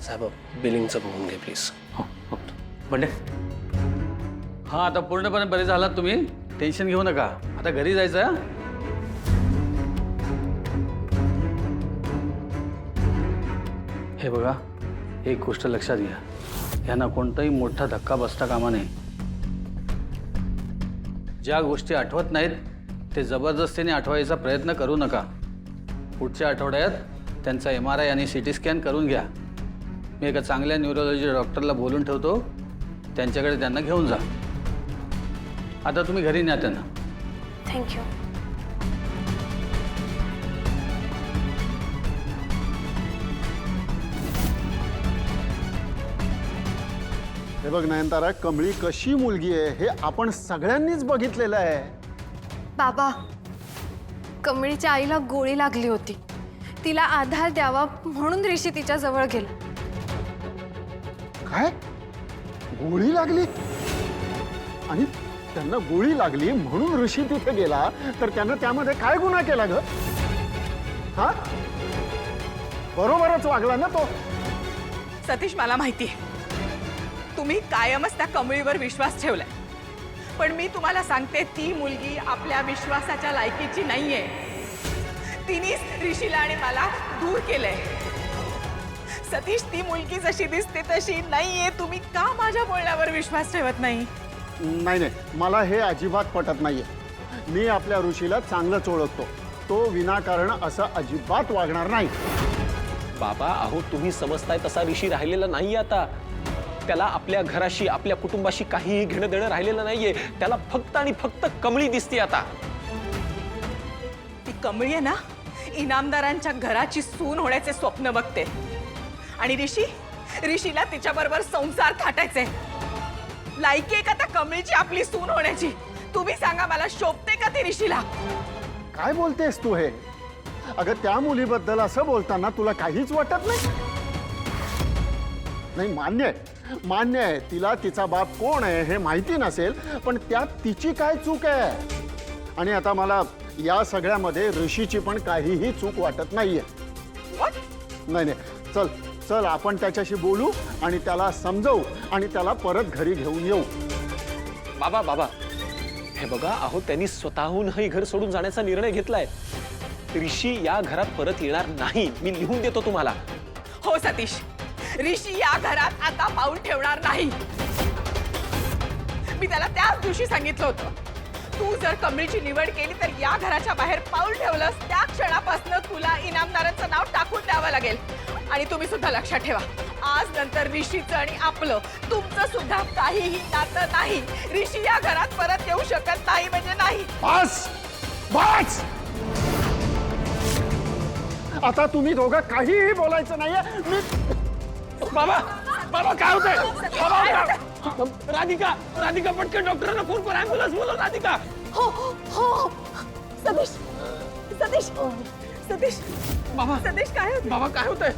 साहेब बिलिंगचं बघून घे प्लीज. हो हो बंडे. हां आता पूर्णपणे बरे झालात तुम्ही, टेन्शन घेऊ नका. आता घरी जायचं आहे. हे बघा, एक गोष्ट लक्षात घ्या, यांना कोणताही मोठा धक्का बसता कामा नये. ज्या गोष्टी आठवत नाहीत ते जबरदस्तीने आठवायचा प्रयत्न करू नका. पुढच्या आठवड्यात त्यांचा MRI आणि CT स्कॅन करून घ्या. मी एका चांगल्या न्यूरोलॉजी डॉक्टरला बोलून ठेवतो, त्यांच्याकडे त्यांना घेऊन जा. आता तुम्ही घरी न्या त्यांना. थँक्यू. हे बघ नयनतारा, कमळी कशी मुलगी आहे हे आपण सगळ्यांनीच बघितलेलं आहे. बाबा, कमळीच्या आईला गोळी लागली होती. तिला आधार द्यावा म्हणून ऋषी तिच्या जवळ गेला. काय गोळी लागली? आणि त्यांना गोळी लागली म्हणून ऋषी तिथे गेला, तर त्यानं त्यामध्ये काय गुन्हा केला ग? हा, बरोबरच वागला ना तो. सतीश, मला माहिती आहे तुम्ही कायमच त्या कमळीवर विश्वास ठेवलाय, पण मी तुम्हाला सांगते ती मुलगी आपल्या विश्वासाच्या लायकीची नाहीये. तिनेच ऋषीला आणि मला दूर केलंय. सतीश, ती मुलगी जशी दिसते तशी नाहीये. तुम्ही का माझ्या बोलण्यावर विश्वास ठेवत नाही? नाही नाही, मला हे अजिबात पटत नाहीये. मी आपल्या ऋषीला चांगलंच ओळखतो. तो विनाकारण असं अजिबात वागणार नाही. बाबा अहो, तुम्ही समजताय तसा ऋषी राहिलेला नाहीये. आता त्याला आपल्या घराशी आपल्या कुटुंबाशी काहीही घेणं देणं राहिलेलं नाहीये. त्याला फक्त आणि फक्त कमळी दिसते. आता ती कमळी आहे ना, इनामदारांच्या घराची सून होण्याचे स्वप्न बघते. आणि ऋषीला तिच्याबरोबर संसार थाटायचे. लायकी आहे का त्या कमळीची आपली सून होण्याची? तुम्ही सांगा मला, शोभते का ती ऋषीला? काय बोलतेस तू हे? अगं, त्या मुलीबद्दल असं बोलताना तुला काहीच वाटत नाही? नाही, मान्य आहे तिला तिचा बाप कोण आहे हे माहिती नसेल, पण त्यात तिची काय चूक आहे? आणि आता मला या सगळ्यामध्ये ऋषीची पण काहीही चूक वाटत नाहीये. नाही, चल चल, आपण त्याच्याशी बोलू आणि त्याला समजवू आणि त्याला परत घरी घेऊन येऊ. बाबा हे बघा, अहो त्यांनी स्वतःहून हे घर सोडून जाण्याचा निर्णय घेतलाय. ऋषी या घरात परत येणार नाही. मी लिहून देतो तुम्हाला. हो सतीश, ऋषी या घरात आता पाऊल ठेवणार नाही. मी त्याला त्याच दिवशी सांगितलं होतं, तू जर कमळीची निवड केली तर या घराच्या बाहेर पाऊल ठेवलंस त्या क्षणापासून तुला इनामदाराचं नाव टाकून द्यावं लागेल. आणि तुम्ही सुद्धा लक्षात ठेवा, आज नंतर ऋषीचं आणि आपलं तुमचं सुद्धा काहीही नातं नाही. ऋषी या घरात परत येऊ शकत नाही म्हणजे नाही. बस बस, आता तुम्ही दोघं काहीही बोलायचं नाहीये. मी बाबा काय होतंय? राधिका पटकन डॉक्टरांना फोन कर. ॲम्ब्युलन्स बोलव राधिका. हो हो सतीश, बाबा सतीश काय होतं? बाबा काय होतंय?